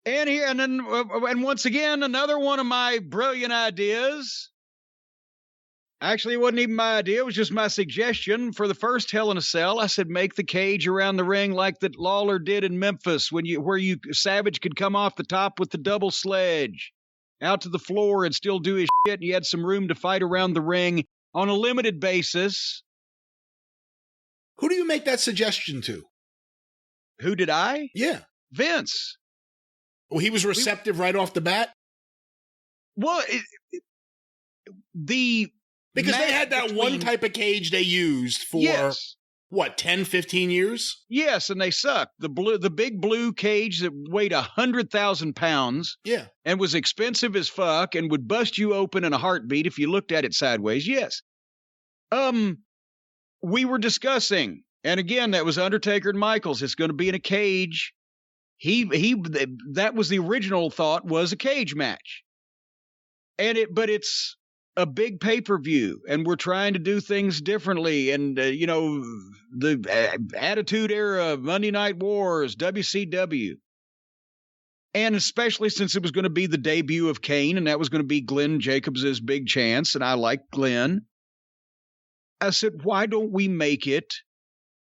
And once again, another one of my brilliant ideas. Actually, it wasn't even my idea. It was just my suggestion for the first Hell in a Cell. I said, make the cage around the ring like that Lawler did in Memphis, where Savage could come off the top with the double sledge out to the floor and still do his shit. And you had some room to fight around the ring on a limited basis. Who do you make that suggestion to? Who did I? Yeah. Vince. Well, he was receptive right off the bat? Well, because they had that one type of cage they used for, what, 10, 15 years? Yes, and they sucked. The big blue cage that weighed 100,000 pounds. Yeah. And was expensive as fuck and would bust you open in a heartbeat if you looked at it sideways. Yes. We were discussing, and again, that was Undertaker and Michaels. It's going to be in a cage. That was the original thought, was a cage match. But it's a big pay-per-view, and we're trying to do things differently. And, the Attitude Era, Monday Night Wars, WCW. And especially since it was going to be the debut of Kane, and that was going to be Glenn Jacobs' big chance, and I like Glenn. I said, why don't we make it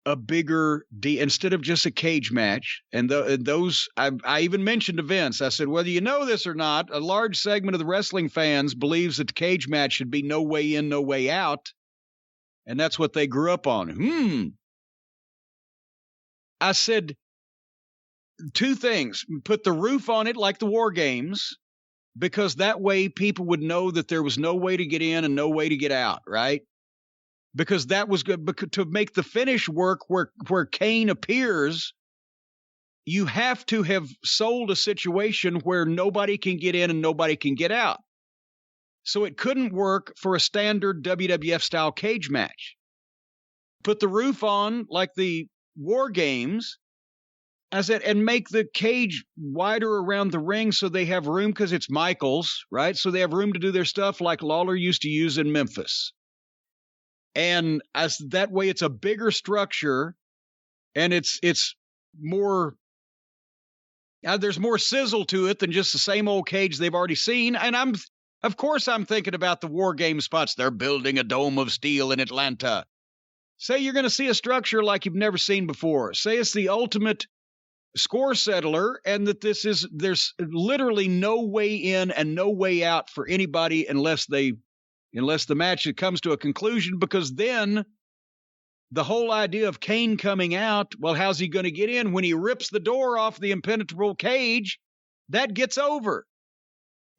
a bigger instead of just a cage match? And I even mentioned to Vince, I said, whether you know this or not, a large segment of the wrestling fans believes that the cage match should be no way in, no way out. And that's what they grew up on. I said, two things. Put the roof on it like the War Games, because that way people would know that there was no way to get in and no way to get out, right? Because that was good. To make the finish work where Kane appears, you have to have sold a situation where nobody can get in and nobody can get out. So it couldn't work for a standard WWF-style cage match. Put the roof on like the War Games, I said, and make the cage wider around the ring so they have room, because it's Michaels, right? So they have room to do their stuff like Lawler used to use in Memphis. And that way it's a bigger structure, and it's more, there's more sizzle to it than just the same old cage they've already seen. And of course I'm thinking about the War Game spots. They're building a dome of steel in Atlanta. Say you're going to see a structure like you've never seen before. Say it's the ultimate score settler, and that there's literally no way in and no way out for anybody unless the match comes to a conclusion, because then the whole idea of Kane coming out, well, how's he going to get in? When he rips the door off the impenetrable cage, that gets over.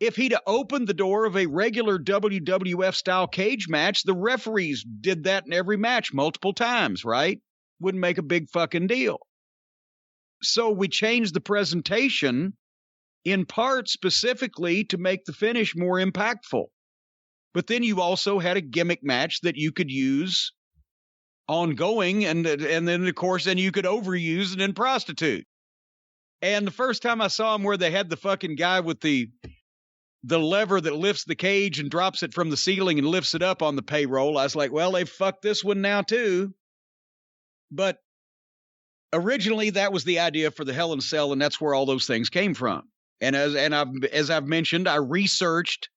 If he'd opened the door of a regular WWF-style cage match, the referees did that in every match multiple times, right? Wouldn't make a big fucking deal. So we changed the presentation in part specifically to make the finish more impactful. But then you also had a gimmick match that you could use ongoing, and then, of course, then you could overuse and then prostitute. And the first time I saw him where they had the fucking guy with the lever that lifts the cage and drops it from the ceiling and lifts it up on the payroll, I was like, well, they've fucked this one now too. But originally that was the idea for the Hell in a Cell, and that's where all those things came from. And as I've mentioned, I researched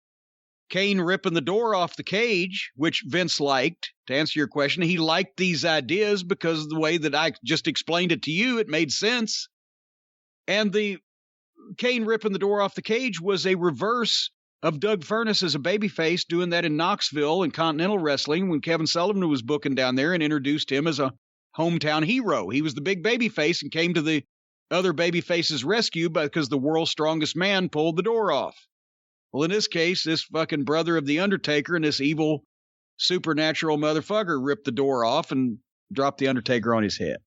Kane ripping the door off the cage, which Vince liked. To answer your question, he liked these ideas because of the way that I just explained it to you, it made sense. And the Kane ripping the door off the cage was a reverse of Doug Furnas as a babyface doing that in Knoxville in Continental Wrestling when Kevin Sullivan was booking down there and introduced him as a hometown hero. He was the big babyface and came to the other babyface's rescue because the world's strongest man pulled the door off. Well, in this case, this fucking brother of the Undertaker and this evil supernatural motherfucker ripped the door off and dropped the Undertaker on his head.